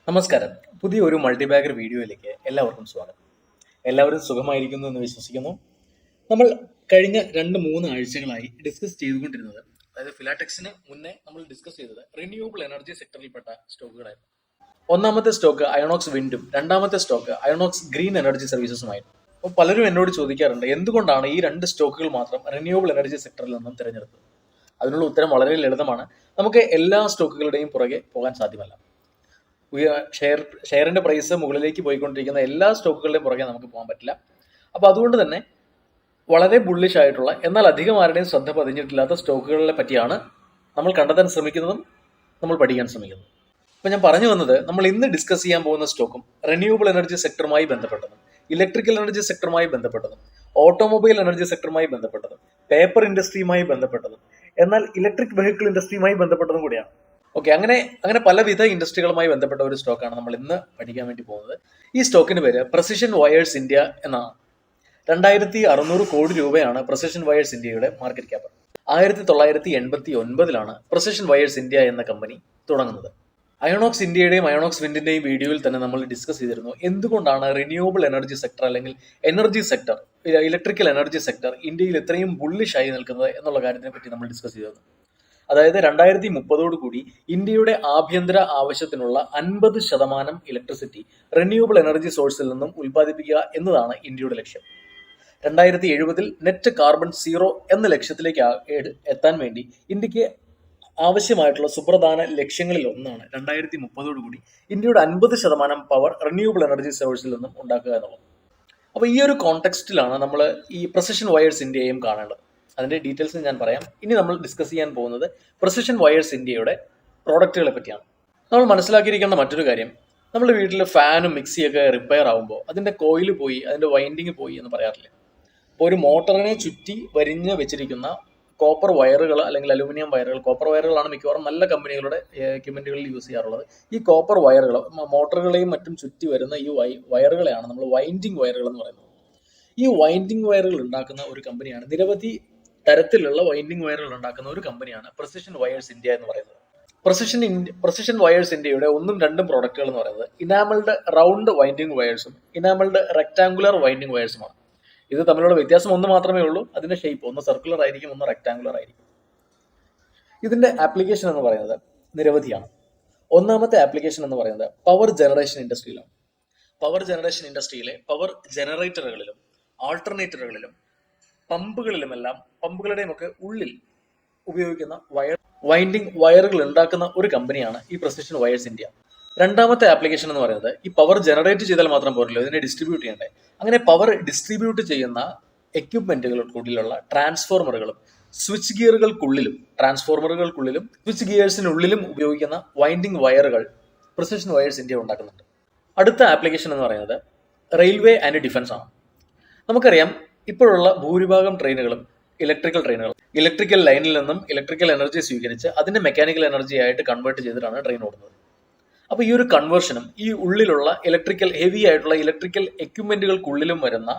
നമസ്കാരം. പുതിയ ഒരു മൾട്ടിബാഗർ വീഡിയോയിലേക്ക് എല്ലാവർക്കും സ്വാഗതം. എല്ലാവരും സുഖമായിരിക്കുന്നു എന്ന് വിശ്വസിക്കുന്നു. നമ്മൾ കഴിഞ്ഞ 2-3 ആഴ്ചകളായി ഡിസ്കസ് ചെയ്തുകൊണ്ടിരുന്നത്, അതായത് ഫിലാടെക്സിന് മുന്നേ നമ്മൾ ഡിസ്കസ് ചെയ്തത് റിന്യൂവബിൾ എനർജി സെക്ടറിൽപ്പെട്ട സ്റ്റോക്കുകളായിരുന്നു. ഒന്നാമത്തെ സ്റ്റോക്ക് അയോണോക്സ് വിൻഡും രണ്ടാമത്തെ സ്റ്റോക്ക് അയോണോക്സ് ഗ്രീൻ എനർജി സർവീസസുമായിരുന്നു. അപ്പോൾ പലരും എന്നോട് ചോദിക്കാറുണ്ട്, എന്തുകൊണ്ടാണ് ഈ 2 സ്റ്റോക്കുകൾ മാത്രം റിന്യൂവബിൾ എനർജി സെക്ടറിൽ നിന്നും തിരഞ്ഞെടുത്തത്? അതിനുള്ള ഉത്തരം വളരെ ലളിതമാണ്. നമുക്ക് എല്ലാ സ്റ്റോക്കുകളുടെയും പുറകെ പോകാൻ സാധ്യമല്ല. ഷെയറിന്റെ പ്രൈസ് മുകളിലേക്ക് പോയിക്കൊണ്ടിരിക്കുന്ന എല്ലാ സ്റ്റോക്കുകളുടെയും പുറകെ നമുക്ക് പോകാൻ പറ്റില്ല. അപ്പോൾ അതുകൊണ്ട് തന്നെ വളരെ ബുള്ളിഷ് ആയിട്ടുള്ള, എന്നാൽ അധികം ആരുടെയും ശ്രദ്ധ പതിഞ്ഞിട്ടില്ലാത്ത സ്റ്റോക്കുകളെ പറ്റിയാണ് നമ്മൾ കണ്ടെത്താൻ ശ്രമിക്കുന്നതും നമ്മൾ പഠിക്കാൻ ശ്രമിക്കുന്നതും. അപ്പോൾ ഞാൻ പറഞ്ഞു വന്നത്, നമ്മൾ ഇന്ന് ഡിസ്കസ് ചെയ്യാൻ പോകുന്ന സ്റ്റോക്കും റിന്യൂവബിൾ എനർജി സെക്ടറുമായി ബന്ധപ്പെട്ടതും ഇലക്ട്രിക്കൽ എനർജി സെക്ടറുമായി ബന്ധപ്പെട്ടതും ഓട്ടോമൊബൈൽ എനർജി സെക്ടറുമായി ബന്ധപ്പെട്ടതും പേപ്പർ ഇൻഡസ്ട്രിയുമായി ബന്ധപ്പെട്ടതും എന്നാൽ ഇലക്ട്രിക് വെഹിക്കിൾ ഇൻഡസ്ട്രിയുമായി ബന്ധപ്പെട്ടതും കൂടിയാണ്. ഓക്കെ, അങ്ങനെ പലവിധ ഇൻഡസ്ട്രികളുമായി ബന്ധപ്പെട്ട ഒരു സ്റ്റോക്കാണ് നമ്മൾ ഇന്ന് പഠിക്കാൻ വേണ്ടി പോകുന്നത്. ഈ സ്റ്റോക്കിന് പേര് പ്രസിഷൻ വയേഴ്സ് ഇന്ത്യ എന്നാണ്. 2600 കോടി രൂപയാണ് പ്രസിഷൻ വയേഴ്സ് ഇന്ത്യയുടെ market cap. 1989 precision wires India എന്ന കമ്പനി തുടങ്ങുന്നത്. അയോണോക്സ് ഇന്ത്യയുടെയും അയോണോക്സ് വിൻഡിന്റെയും വീഡിയോയിൽ തന്നെ നമ്മൾ ഡിസ്കസ് ചെയ്തിരുന്നു, എന്തുകൊണ്ടാണ് റിന്യൂവബിൾ എനർജി സെക്ടർ അല്ലെങ്കിൽ energy sector, electrical energy sector ഇന്ത്യയിൽ ഇത്രയും ബുള്ളിഷ് ആയി നിൽക്കുന്നത് എന്നുള്ള കാര്യത്തിനെ പറ്റി നമ്മൾ ഡിസ്കസ് ചെയ്തിരുന്നു. അതായത് 2030 കൂടി ഇന്ത്യയുടെ ആഭ്യന്തര ആവശ്യത്തിനുള്ള 50% ഇലക്ട്രിസിറ്റി റിന്യൂവബിൾ എനർജി സോഴ്സിൽ നിന്നും ഉൽപ്പാദിപ്പിക്കുക എന്നതാണ് ഇന്ത്യയുടെ ലക്ഷ്യം. 2070 നെറ്റ് കാർബൺ സീറോ എന്ന ലക്ഷ്യത്തിലേക്ക് എത്താൻ വേണ്ടി ഇന്ത്യക്ക് ആവശ്യമായിട്ടുള്ള സുപ്രധാന ലക്ഷ്യങ്ങളിൽ ഒന്നാണ് 2030 കൂടി ഇന്ത്യയുടെ 50% പവർ റിന്യൂവബിൾ എനർജി സോഴ്സിൽ നിന്നും ഉണ്ടാക്കുക എന്നുള്ളത്. അപ്പോൾ ഈ ഒരു കോണ്ടെക്സ്റ്റിലാണ് നമ്മൾ ഈ പ്രസിഷൻ വയേഴ്സ് ഇന്ത്യയും കാണേണ്ടത്. അതിന്റെ ഡീറ്റെയിൽസ് ഞാൻ പറയാം. ഇനി നമ്മൾ ഡിസ്കസ് ചെയ്യാൻ പോകുന്നത് പ്രസിഷൻ വയേഴ്സ് ഇന്ത്യയുടെ പ്രോഡക്റ്റുകളെ പറ്റിയാണ്. നമ്മൾ മനസ്സിലാക്കിയിരിക്കേണ്ട മറ്റൊരു കാര്യം, നമ്മുടെ വീട്ടിൽ ഫാനും മിക്സിയൊക്കെ റിപ്പയർ ആകുമ്പോൾ അതിന്റെ കോയിൽ പോയി, അതിന്റെ വൈൻഡിങ് പോയി എന്ന് പറയാറില്ല. അപ്പോൾ ഒരു മോട്ടറിനെ ചുറ്റി വരിഞ്ഞ് വെച്ചിരിക്കുന്ന കോപ്പർ വയറുകൾ അല്ലെങ്കിൽ അലൂമിനിയം വയറുകൾ, കോപ്പർ വയറുകളാണ് മിക്കവാറും നല്ല കമ്പനികളുടെ എക്യുപ്മെന്റുകളിൽ യൂസ് ചെയ്യാറുള്ളത്. ഈ കോപ്പർ വയറുകൾ മോട്ടറുകളെയും മറ്റും ചുറ്റി വരുന്ന ഈ വയറുകളെയാണ് നമ്മൾ വൈൻഡിങ് വയറുകൾ എന്ന് പറയുന്നത്. ഈ വൈൻഡിങ് വയറുകൾ ഉണ്ടാക്കുന്ന ഒരു കമ്പനിയാണ്, നിരവധി തരത്തിലുള്ള വൈൻഡിങ് വയറുകൾ ഉണ്ടാക്കുന്ന ഒരു കമ്പനിയാണ് പ്രസിഷൻ വയേഴ്സ് ഇന്ത്യ എന്ന് പറയുന്നത്. പ്രസിഷൻ വയേഴ്സ് ഇന്ത്യയുടെ 1-2 പ്രോഡക്റ്റുകൾ എന്ന് പറയുന്നത് ഇനാമൽഡ് റൗണ്ട് വൈൻഡിങ് വയേഴ്സും ഇനാമൽഡ് റെക്ടാങ്കുലർ വൈൻഡിങ് വയേഴ്സുമാണ്. ഇത് തമ്മിലുള്ള വ്യത്യാസം ഒന്ന് മാത്രമേ ഉള്ളൂ, അതിന്റെ ഷേപ്പ് ഒന്ന് സർക്കുലർ ആയിരിക്കും, ഒന്ന് റെക്ടാങ്കുലർ ആയിരിക്കും. ഇതിന്റെ ആപ്ലിക്കേഷൻ എന്ന് പറയുന്നത് നിരവധിയാണ്. ഒന്നാമത്തെ ആപ്ലിക്കേഷൻ എന്ന് പറയുന്നത് പവർ ജനറേഷൻ ഇൻഡസ്ട്രിയിലാണ്. പവർ ജനറേഷൻ ഇൻഡസ്ട്രിയിലെ പവർ ജനറേറ്ററുകളിലും ആൾട്ടർനേറ്ററുകളിലും പമ്പുകളിലുമെല്ലാം, പമ്പുകളുടെയും ഒക്കെ ഉള്ളിൽ ഉപയോഗിക്കുന്ന വൈൻഡിങ് വയറുകൾ ഉണ്ടാക്കുന്ന ഒരു കമ്പനിയാണ് ഈ പ്രസിഷൻ വയേഴ്സ് ഇന്ത്യ. രണ്ടാമത്തെ ആപ്ലിക്കേഷൻ എന്ന് പറയുന്നത്, ഈ പവർ ജനറേറ്റ് ചെയ്താൽ മാത്രം പോരല്ലോ, ഇതിനെ ഡിസ്ട്രിബ്യൂട്ട് ചെയ്യണ്ടേ. അങ്ങനെ പവർ ഡിസ്ട്രിബ്യൂട്ട് ചെയ്യുന്ന എക്യുപ്മെന്റുകൾക്കുള്ളിലുള്ള ട്രാൻസ്ഫോർമറുകളും സ്വിച്ച് ഗിയറുകൾക്കുള്ളിലും സ്വിച്ച് ഗിയേഴ്സിനുള്ളിലും ഉപയോഗിക്കുന്ന വൈൻഡിങ് വയറുകൾ പ്രസിഷൻ വയേഴ്സ് ഇന്ത്യ ഉണ്ടാക്കുന്നുണ്ട്. അടുത്ത ആപ്ലിക്കേഷൻ എന്ന് പറയുന്നത് റെയിൽവേ ആൻഡ് ഡിഫൻസ് ആണ്. നമുക്കറിയാം, ഇപ്പോഴുള്ള ഭൂരിഭാഗം ട്രെയിനുകളും ഇലക്ട്രിക്കൽ ലൈനിൽ നിന്നും ഇലക്ട്രിക്കൽ എനർജി സ്വീകരിച്ച് അതിന്റെ മെക്കാനിക്കൽ എനർജി ആയിട്ട് കൺവേർട്ട് ചെയ്തിട്ടാണ് ട്രെയിൻ ഓടുന്നത്. അപ്പോൾ ഈ ഒരു കൺവേർഷനും ഈ ഉള്ളിലുള്ള ഹെവി ആയിട്ടുള്ള ഇലക്ട്രിക്കൽ എക്യുപ്മെന്റുകൾക്കുള്ളിലും വരുന്ന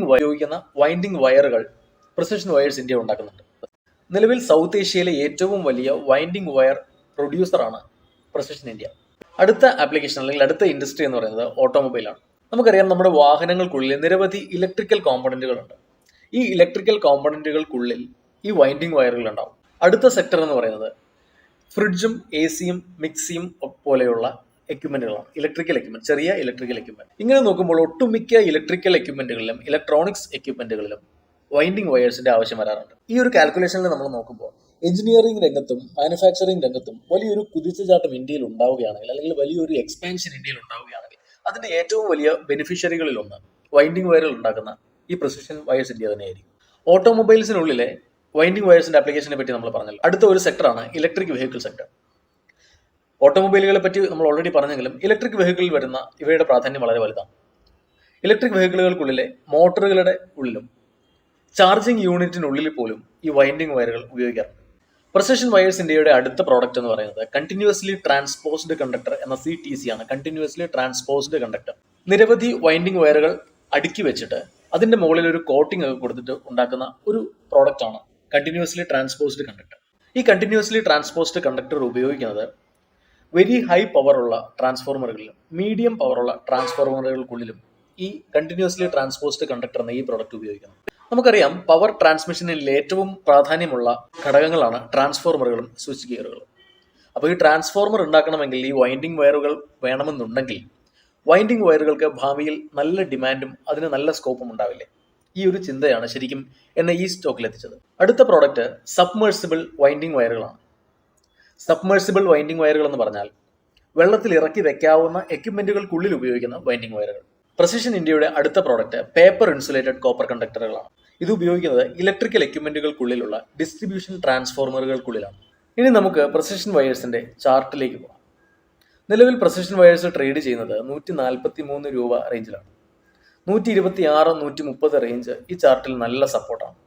ഉപയോഗിക്കുന്ന വൈൻഡിങ് വയറുകൾ പ്രസിഷൻ വയേഴ്സ് ഇന്ത്യ ഉണ്ടാക്കുന്നുണ്ട്. നിലവിൽ സൗത്ത് ഏഷ്യയിലെ ഏറ്റവും വലിയ വൈൻഡിങ് വയർ പ്രൊഡ്യൂസറാണ് പ്രസിഷൻ ഇന്ത്യ. അടുത്ത ആപ്ലിക്കേഷൻ അല്ലെങ്കിൽ അടുത്ത ഇൻഡസ്ട്രി എന്ന് പറയുന്നത് ഓട്ടോമൊബൈലാണ്. നമുക്കറിയാം, നമ്മുടെ വാഹനങ്ങൾക്കുള്ളിൽ നിരവധി ഇലക്ട്രിക്കൽ കോമ്പണന്റുകളുണ്ട്. ഈ ഇലക്ട്രിക്കൽ കോമ്പണന്റുകൾക്കുള്ളിൽ ഈ വൈൻഡിങ് വയറുകൾ ഉണ്ടാവും. അടുത്ത സെക്ടർ എന്ന് പറയുന്നത് ഫ്രിഡ്ജും AC-യും മിക്സിയും പോലെയുള്ള എക്യുപ്മെന്റുകളാണ്. ചെറിയ ഇലക്ട്രിക്കൽ എക്യുപ്മെന്റ്. ഇങ്ങനെ നോക്കുമ്പോൾ ഒട്ടുമിക്ക ഇലക്ട്രിക്കൽ എക്യുപ്മെന്റുകളിലും ഇലക്ട്രോണിക്സ് എക്യുപ്മെന്റുകളിലും വൈൻഡിങ് വയേഴ്സിന്റെ ആവശ്യം വരാറുണ്ട്. ഈ ഒരു കാൽക്കുലേഷനിൽ നമ്മൾ നോക്കുമ്പോൾ എഞ്ചിനീയറിംഗ് രംഗത്തും മാനുഫാക്ചറിംഗ് രംഗത്തും വലിയൊരു കുതിച്ചുചാട്ടം ഇന്ത്യയിൽ ഉണ്ടാവുകയാണെങ്കിൽ, അല്ലെങ്കിൽ വലിയൊരു എക്സ്പാൻഷൻ ഇന്ത്യയിൽ ഉണ്ടാവുകയാണെങ്കിൽ, അതിന്റെ ഏറ്റവും വലിയ ബെനിഫിഷ്യറികളിൽ ഒന്ന് വൈൻഡിങ് വയറുകൾ ഉണ്ടാക്കുന്ന ഈ പ്രസിഷൻ വയേഴ്സ് ഇന്ത്യ തന്നെയായിരിക്കും. ഓട്ടോമൊബൈൽസിനുള്ളിലെ വൈൻഡിങ് വയേഴ്സിന്റെ ആപ്ലിക്കേഷനെ പറ്റി നമ്മൾ പറഞ്ഞല്ലോ. അടുത്ത ഒരു സെക്ടറാണ് ഇലക്ട്രിക് വെഹിക്കിൾ സെക്ടർ. ഓട്ടോമൊബൈലുകളെ പറ്റി നമ്മൾ ഓൾറെഡി പറഞ്ഞെങ്കിലും ഇലക്ട്രിക് വെഹിക്കിളിൽ വരുന്ന ഇവയുടെ പ്രാധാന്യം വളരെ വലുതാണ്. ഇലക്ട്രിക് വെഹിക്കിളുകൾക്കുള്ളിലെ മോട്ടറുകളുടെ ഉള്ളിലും ചാർജിംഗ് യൂണിറ്റിനുള്ളിൽ പോലും ഈ വൈൻഡിങ് വയറുകൾ ഉപയോഗിക്കാറുണ്ട്. പ്രസിഷൻ വയേഴ്സ് ഇന്ത്യയുടെ അടുത്ത പ്രോഡക്റ്റ് എന്ന് പറയുന്നത് കണ്ടിന്യൂസ്ലി ട്രാൻസ്പോസ്ഡ് കണ്ടക്ടർ എന്ന CTC ആണ്. Continuously transposed conductor. നിരവധി വൈൻഡിങ് വയറുകൾ അടുക്കി വെച്ചിട്ട് അതിന്റെ മുകളിൽ ഒരു കോട്ടിംഗ് ഒക്കെ കൊടുത്തിട്ട് ഉണ്ടാക്കുന്ന ഒരു പ്രോഡക്റ്റ് ആണ് കണ്ടിന്യൂസ്ലി ട്രാൻസ്പോസ്ഡ് കണ്ടക്ടർ. ഈ കണ്ടിന്യൂസ്ലി ട്രാൻസ്പോസ്ഡ് കണ്ടക്ടർ ഉപയോഗിക്കുന്നത് വെരി ഹൈ പവറുള്ള ട്രാൻസ്ഫോർമറുകളിലും മീഡിയം പവറുള്ള ട്രാൻസ്ഫോർമറുകൾക്കുള്ളിലും ഈ കണ്ടിന്യൂസ്ലി ട്രാൻസ്പോസ്ഡ് കണ്ടക്ടർ എന്ന ഈ പ്രോഡക്റ്റ് ഉപയോഗിക്കുന്നു. നമുക്കറിയാം പവർ ട്രാൻസ്മിഷനിൽ ഏറ്റവും പ്രാധാന്യമുള്ള ഘടകങ്ങളാണ് ട്രാൻസ്ഫോർമറുകളും സ്വിച്ച് ഗിയറുകളും. അപ്പോൾ ഈ ട്രാൻസ്ഫോർമർ ഉണ്ടാക്കണമെങ്കിൽ ഈ വൈൻഡിങ് വയറുകൾ വേണമെന്നുണ്ടെങ്കിൽ വൈൻഡിങ് വയറുകൾക്ക് ഭാവിയിൽ നല്ല ഡിമാൻഡും അതിന് നല്ല സ്കോപ്പും ഉണ്ടാവില്ലേ? ഈ ഒരു ചിന്തയാണ് ശരിക്കും എന്നെ ഈ സ്റ്റോക്കിൽ എത്തിച്ചത്. അടുത്ത പ്രോഡക്റ്റ് സബ്മേഴ്സിബിൾ വൈൻഡിങ് വയറുകളാണ്. സബ്മേഴ്സിബിൾ വൈൻഡിങ് വയറുകൾ എന്ന് പറഞ്ഞാൽ വെള്ളത്തിൽ ഇറക്കി വെക്കാവുന്ന എക്യുപ്മെന്റുകൾക്കുള്ളിൽ ഉപയോഗിക്കുന്ന വൈൻഡിങ് വയറുകൾ. പ്രസിഷൻ ഇന്ത്യയുടെ അടുത്ത പ്രോഡക്റ്റ് പേപ്പർ ഇൻസുലേറ്റഡ് കോപ്പർ കണ്ടക്ടറുകളാണ്. ഇത് ഉപയോഗിക്കുന്നത് ഇലക്ട്രിക്കൽ എക്യുപ്മെന്റുകൾക്കുള്ളിലുള്ള ഡിസ്ട്രിബ്യൂഷൻ ട്രാൻസ്ഫോർമറുകൾക്കുള്ളിലാണ്. ഇനി നമുക്ക് പ്രസിഷൻ വയേഴ്സിന്റെ ചാർട്ടിലേക്ക് പോകാം. നിലവിൽ പ്രസിഷൻ വയേഴ്സ് ട്രേഡ് ചെയ്യുന്നത് 143 രൂപ റേഞ്ചിലാണ്. 126, 130 റേഞ്ച് ഈ ചാർട്ടിൽ നല്ല സപ്പോർട്ടാണ്.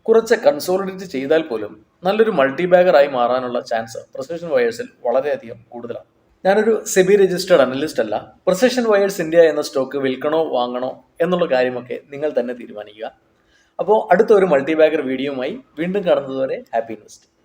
കുറച്ച് കൺസോളിഡേറ്റ് ചെയ്താൽ പോലും നല്ലൊരു മൾട്ടി ബാഗറായി മാറാനുള്ള ചാൻസ് പ്രസിഷൻ വയേഴ്സിൽ വളരെയധികം കൂടുതലാണ്. ഞാനൊരു സെബി രജിസ്റ്റേർഡ് അനലിസ്റ്റ് അല്ല. പ്രസിഷൻ വയേഴ്സ് ഇന്ത്യ എന്ന സ്റ്റോക്ക് വിൽക്കണോ വാങ്ങണോ എന്നുള്ള കാര്യമൊക്കെ നിങ്ങൾ തന്നെ തീരുമാനിക്കുക. അപ്പോൾ അടുത്ത ഒരു മൾട്ടി ബാഗർ വീഡിയോയുമായി വീണ്ടും കാണുന്നതുവരെ ഹാപ്പി ഇൻവെസ്റ്റ്.